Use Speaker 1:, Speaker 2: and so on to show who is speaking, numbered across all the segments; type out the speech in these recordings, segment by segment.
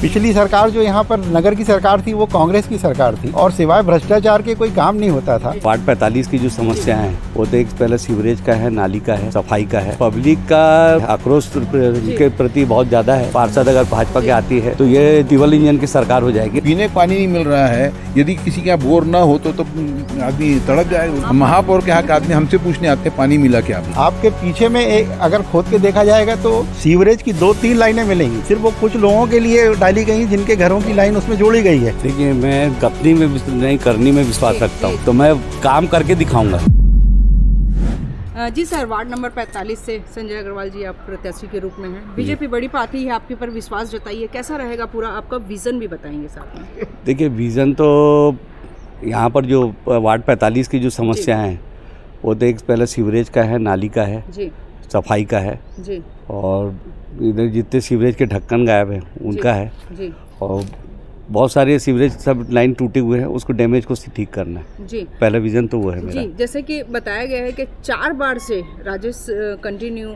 Speaker 1: पिछली सरकार जो यहाँ पर नगर की सरकार थी वो कांग्रेस की सरकार थी और सिवाय भ्रष्टाचार के कोई काम नहीं होता था।
Speaker 2: वार्ड 45 की जो समस्या है वो तो एक पहले सीवरेज का है, नाली का है, सफाई का है। पब्लिक का आक्रोश के प्रति बहुत ज्यादा है। पार्षद अगर भाजपा के आती है तो ये डबल इंजन की सरकार हो जाएगी।
Speaker 3: पीने का पानी नहीं मिल रहा है। यदि किसी के यहाँ बोर ना हो तो आदमी तड़प जाएगा। महापौर के यहाँ के आदमी हमसे पूछने आते पानी मिला क्या
Speaker 1: आपके पीछे में एक अगर खोद के देखा जाएगा तो सीवरेज की 2-3 लाइनें मिलेंगी। सिर्फ वो कुछ लोगों के लिए डाली गई जिनके घरों की लाइन उसमें जोड़ी गई है।
Speaker 2: देखिए, मैं अपनी में नहीं करनी में विश्वास रखता हूँ, तो मैं काम करके दिखाऊंगा।
Speaker 4: जी सर, वार्ड नंबर 45 से संजय अग्रवाल जी आप प्रत्याशी के रूप में हैं। बीजेपी बड़ी पार्टी है, आपके ऊपर विश्वास जताइए। कैसा रहेगा पूरा आपका विजन भी बताएंगे साथ में।
Speaker 2: देखिए, विजन तो यहाँ पर जो वार्ड 45 की जो समस्या है वो तो एक पहले सीवरेज का है, नाली का है
Speaker 4: जी,
Speaker 2: सफाई का है
Speaker 4: जी,
Speaker 2: और इधर जितने सीवरेज के ढक्कन गायब हैं उनका है
Speaker 4: जी,
Speaker 2: और बहुत सारे सीवरेज सब लाइन टूटे हुए हैं, उसको डैमेज को ठीक करना है
Speaker 4: जी।
Speaker 2: पहला विजन तो वो है मेरा।
Speaker 4: जी, जैसे कि बताया गया है कि 4 बार से राजेश कंटिन्यू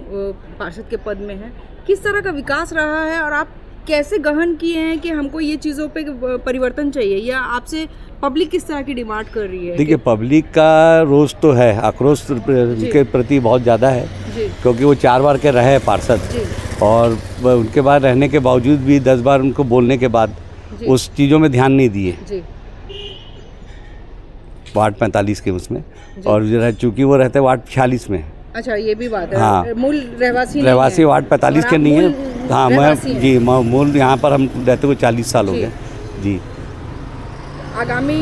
Speaker 4: पार्षद के पद में है। किस तरह का विकास रहा है और आप कैसे गहन किए हैं कि हमको ये चीज़ों पे परिवर्तन चाहिए, या आपसे पब्लिक किस तरह की डिमांड कर रही है?
Speaker 2: देखिए, पब्लिक का रोष तो है, आक्रोश के प्रति बहुत ज़्यादा है
Speaker 4: जी,
Speaker 2: क्योंकि वो 4 बार के रहे पार्षद
Speaker 4: जी,
Speaker 2: और उनके बाद रहने के बावजूद भी 10 बार उनको बोलने के बाद
Speaker 4: जी,
Speaker 2: उस चीज़ों में ध्यान नहीं दिए
Speaker 4: जी,
Speaker 2: वार्ड 45 के उसमें। और चूँकि वो रहते वार्ड 46 में।
Speaker 4: अच्छा, ये भी बात है।
Speaker 2: हाँ।
Speaker 4: मूल रहवासी
Speaker 2: वार्ड 45 के नहीं है। हाँ, मैं जी मूल यहाँ पर हम रहते हुए 40 साल हो गए जी।
Speaker 4: आगामी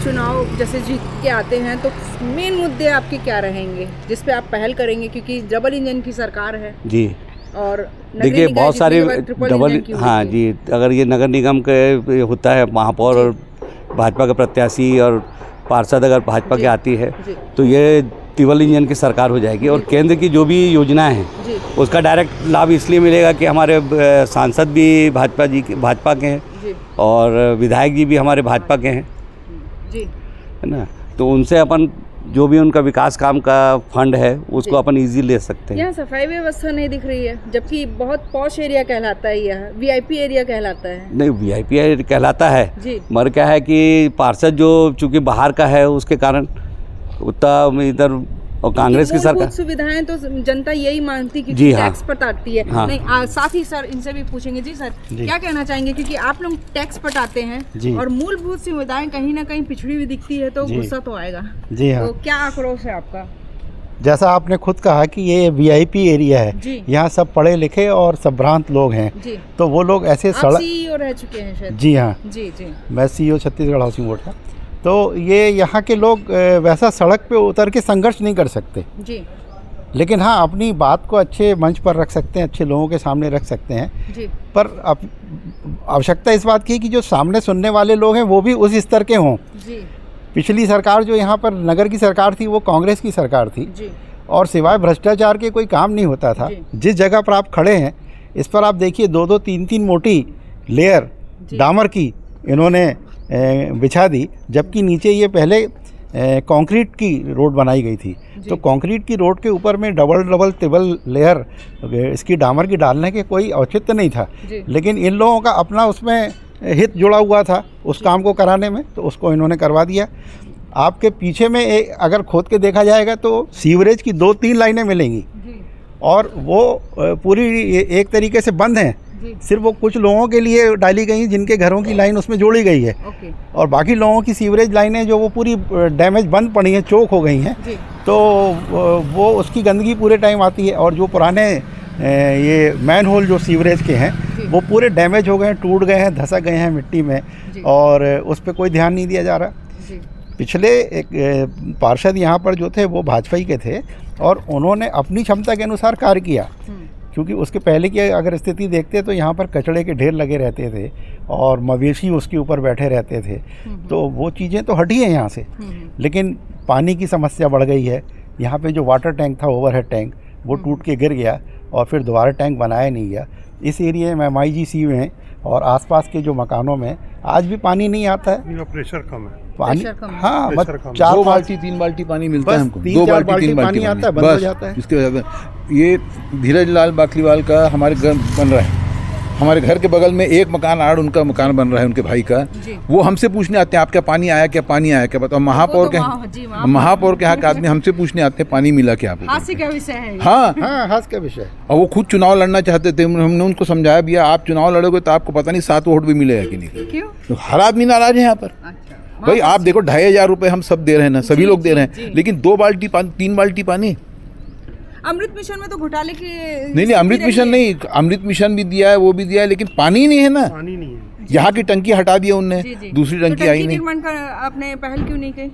Speaker 4: चुनाव जैसे जीत के आते हैं तो मेन मुद्दे आपके क्या रहेंगे जिस पे आप पहल करेंगे, क्योंकि डबल इंजन की सरकार है
Speaker 2: जी।
Speaker 4: और
Speaker 2: देखिए, बहुत सारे डबल, हाँ जी, अगर ये नगर निगम के होता है महापौर और भाजपा का प्रत्याशी और पार्षद अगर भाजपा के आती है तो ये डबल इंजन की सरकार हो जाएगी और केंद्र की जो भी योजनाएं हैं उसका डायरेक्ट लाभ इसलिए मिलेगा कि हमारे सांसद भी भाजपा के हैं और विधायक जी भी हमारे भाजपा के हैं
Speaker 4: जी,
Speaker 2: है ना। तो उनसे अपन जो भी उनका विकास काम का फंड है उसको अपन इजी ले सकते हैं।
Speaker 4: यहाँ सफाई व्यवस्था नहीं दिख रही है, जबकि बहुत पॉश एरिया कहलाता है, यह वीआईपी एरिया कहलाता है।
Speaker 2: नहीं, वीआईपी एरिया कहलाता है
Speaker 4: जी,
Speaker 2: मगर क्या है कि पार्षद जो चूँकि बाहर का है उसके कारण उतना इधर और कांग्रेस की सरकार
Speaker 4: सुविधाएं तो जनता यही मांगती कि
Speaker 2: जी
Speaker 4: टैक्स पटाती है।
Speaker 2: हाँ।
Speaker 4: नहीं, साथ ही सर इनसे भी पूछेंगे। जी सर, क्या कहना चाहेंगे, क्योंकि आप लोग टैक्स पटाते हैं और मूलभूत सुविधाएं कहीं ना कहीं पिछड़ी हुई दिखती है तो गुस्सा तो आएगा।
Speaker 1: जी हाँ,
Speaker 4: तो क्या आक्रोश है आपका?
Speaker 1: जैसा आपने खुद कहा कि ये वीआईपी एरिया है, यहाँ सब पढ़े लिखे और संभ्रांत लोग हैं
Speaker 4: जी।
Speaker 1: तो वो लोग ऐसे
Speaker 4: आप सीईओ रह चुके हैं शायद।
Speaker 1: जी हाँ
Speaker 4: जी, जी,
Speaker 1: मैं सीईओ छत्तीसगढ़ हाउसिंग बोर्ड का। तो ये यहाँ के लोग वैसा सड़क पे उतर के संघर्ष नहीं कर सकते
Speaker 4: जी,
Speaker 1: लेकिन हाँ अपनी बात को अच्छे मंच पर रख सकते हैं, अच्छे लोगों के सामने रख सकते हैं
Speaker 4: जी।
Speaker 1: पर आवश्यकता इस बात की कि जो सामने सुनने वाले लोग हैं वो भी उस स्तर के हों
Speaker 4: जी।
Speaker 1: पिछली सरकार जो यहाँ पर नगर की सरकार थी वो कांग्रेस की सरकार थी
Speaker 4: जी,
Speaker 1: और सिवाय भ्रष्टाचार के कोई काम नहीं होता था। जिस जगह पर आप खड़े हैं इस पर आप देखिए 2-2, 3-3 मोटी लेयर डामर की इन्होंने बिछा दी, जबकि नीचे ये पहले कंक्रीट की रोड बनाई गई थी। तो कंक्रीट की रोड के ऊपर में डबल ट्रिपल लेयर इसकी डामर की डालने के कोई औचित्य नहीं था, लेकिन इन लोगों का अपना उसमें हित जुड़ा हुआ था उस काम को कराने में, तो उसको इन्होंने करवा दिया। आपके पीछे में अगर खोद के देखा जाएगा तो सीवरेज की 2-3 लाइनें मिलेंगी और वो पूरी एक तरीके से बंद हैं। सिर्फ वो कुछ लोगों के लिए डाली गई जिनके घरों की लाइन उसमें जोड़ी गई है और बाकी लोगों की सीवरेज लाइनें जो वो पूरी डैमेज बंद पड़ी हैं, चोक हो गई हैं, तो वो उसकी गंदगी पूरे टाइम आती है। और जो पुराने ये मैन होल जो सीवरेज के हैं वो पूरे डैमेज हो गए हैं, टूट गए हैं, धसक गए हैं मिट्टी में और उस पर कोई ध्यान नहीं दिया जा रहा। पिछले एक पार्षद यहाँ पर जो थे वो भाजपा ही के थे और उन्होंने अपनी क्षमता के अनुसार कार्य किया, क्योंकि उसके पहले की अगर स्थिति देखते तो यहाँ पर कचड़े के ढेर लगे रहते थे और मवेशी उसके ऊपर बैठे रहते थे, तो वो चीज़ें तो हटी हैं यहाँ से। लेकिन पानी की समस्या बढ़ गई है। यहाँ पे जो वाटर टैंक था, ओवरहेड टैंक, वो टूट के गिर गया और फिर दोबारा टैंक बनाया नहीं गया। इस एरिया में MIGC में और आसपास के जो मकानों में आज भी पानी नहीं आता है,
Speaker 3: प्रेशर कम है,
Speaker 1: पानी हाँ
Speaker 3: मतलब
Speaker 1: 4
Speaker 3: बाल्टी 3 बाल्टी पानी मिलता है हमको,
Speaker 1: 2 बाल्टी 3 बाल्टी पानी आता है, बंद हो जाता है।
Speaker 3: इसके वजह से ये धीरज लाल बाकलीवाल का हमारे घर बन रहा है हमारे घर के बगल में एक मकान आड़ उनका मकान बन रहा है, उनके भाई का। वो हमसे पूछने आते हैं आप क्या पानी आया, क्या पानी आया, क्या बताओ। महापौर के यहाँ के आदमी हमसे पूछने आते हैं पानी मिला क्या आपको।
Speaker 4: हास्य का विषय है।
Speaker 3: हाँ
Speaker 1: हाँ हाथ का विषय।
Speaker 3: और वो खुद चुनाव लड़ना चाहते थे, हमने उनको समझाया भैया आप चुनाव लड़ोगे तो आपको पता नहीं 7 वोट भी मिलेगा कि नहीं।
Speaker 4: क्यों?
Speaker 3: तो हर आदमी नाराज है यहाँ पर।
Speaker 4: अच्छा
Speaker 3: भाई आप देखो 2500 रुपये हम सब दे रहे हैं ना, सभी लोग दे रहे हैं, लेकिन 2 बाल्टी पानी 3 बाल्टी पानी।
Speaker 4: अमृत मिशन में तो घोटाले की
Speaker 3: नहीं अमृत मिशन नहीं, अमृत मिशन भी दिया है, वो भी दिया है, लेकिन पानी नहीं है ना।
Speaker 5: पानी नहीं है।
Speaker 3: यहाँ की टंकी हटा दिया उनने, दूसरी टंकी आई नहीं।
Speaker 4: निर्माण का आपने पहल क्यों नहीं की?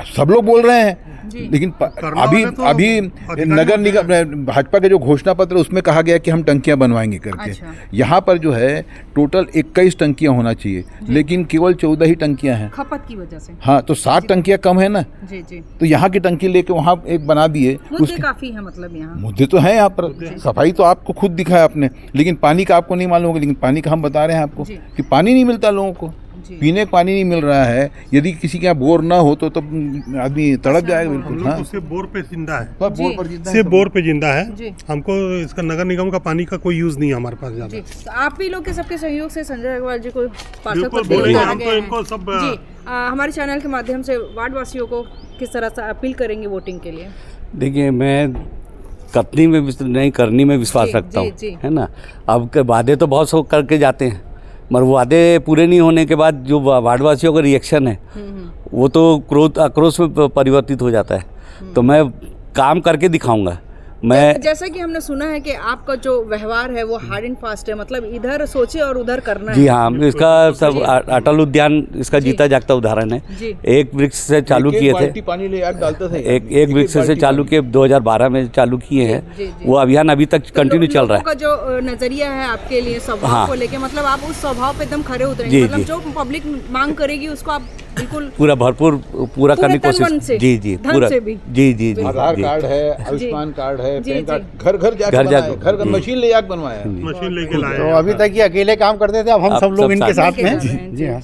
Speaker 3: सब लोग बोल रहे हैं, लेकिन अभी
Speaker 5: तो
Speaker 3: अभी नगर निगम भाजपा के जो घोषणा पत्र उसमें कहा गया कि हम टंकियां बनवाएंगे करके।
Speaker 4: अच्छा।
Speaker 3: यहाँ पर जो है टोटल 21 टंकियां होना चाहिए, लेकिन केवल 14 ही टंकियां हैं
Speaker 4: खपत की वजह से।
Speaker 3: हाँ, तो 7 टंकियां कम है ना।
Speaker 4: जी जी।
Speaker 3: तो यहाँ की टंकी लेके वहाँ एक बना दिए।
Speaker 4: मुद्दे काफी है मतलब यहाँ।
Speaker 3: मुद्दे तो हैं यहाँ पर, सफाई तो आपको खुद दिखाया आपने, लेकिन पानी का आपको नहीं मालूम होगा। लेकिन पानी का हम बता रहे हैं आपको कि पानी नहीं मिलता लोगों को, पीने का पानी नहीं मिल रहा है। यदि किसी के यहाँ बोर ना हो तो आदमी तड़प जाएगा बिल्कुल। हाँ,
Speaker 5: सिर्फ बोर पे जिंदा है,
Speaker 3: बोर पर जिंदा है,
Speaker 5: सिर्फ बोर पे जिंदा है। हमको इसका नगर निगम का पानी का कोई यूज नहीं है हमारे पास ज्यादा।
Speaker 4: तो आप ही लोग के सबके सहयोग से संजय अग्रवाल जी को पार्षद
Speaker 5: बिल्कुल
Speaker 4: पद पे
Speaker 5: बोलेंगे
Speaker 4: उतारा
Speaker 5: हम
Speaker 4: गया
Speaker 5: तो
Speaker 4: है।
Speaker 5: इनको सब
Speaker 4: जी हमारे चैनल के माध्यम से वार्ड वासियों को किस तरह से अपील करेंगे वोटिंग के लिए?
Speaker 2: देखिए मैं कतनी में नहीं करनी में विश्वास रखता हूँ, है ना। अब के वादे तो बहुत सौ करके जाते हैं, मगर वादे पूरे नहीं होने के बाद जो वार्डवासियों का रिएक्शन है वो तो क्रोध आक्रोश में परिवर्तित हो जाता है। तो मैं काम करके दिखाऊंगा। मैं
Speaker 4: जैसा कि हमने सुना है कि आपका जो व्यवहार है वो हार्ड एंड फास्ट है, मतलब इधर सोचे और उधर करना
Speaker 2: जी
Speaker 4: है।
Speaker 2: हाँ, इसका सब अटल उद्यान इसका जीता जागता उदाहरण है। एक वृक्ष से चालू किए थे,
Speaker 3: पानी ले आके डालते थे।
Speaker 2: एक वृक्ष से चालू किए, 2012 में चालू किए हैं। वो अभियान अभी तक कंटिन्यू चल रहा है।
Speaker 4: का जो नजरिया है आपके लिए स्वभाव को लेके, मतलब आप उस स्वभाव पे एकदम खड़े उतरेंगे, मतलब जो पब्लिक मांग करेगी उसको आप बिल्कुल
Speaker 2: पूरा भरपूर पूरा करने की कोशिश। जी जी पूरा जी जी जी।
Speaker 3: आधार कार्ड है, आयुष्मान कार्ड है, पैन कार्ड, घर घर जाके घर मशीन ले जाके बनवाया,
Speaker 5: मशीन लेके लाए।
Speaker 1: तो अभी तक ये अकेले काम करते थे, अब हम सब लोग इनके साथ में। जी हाँ।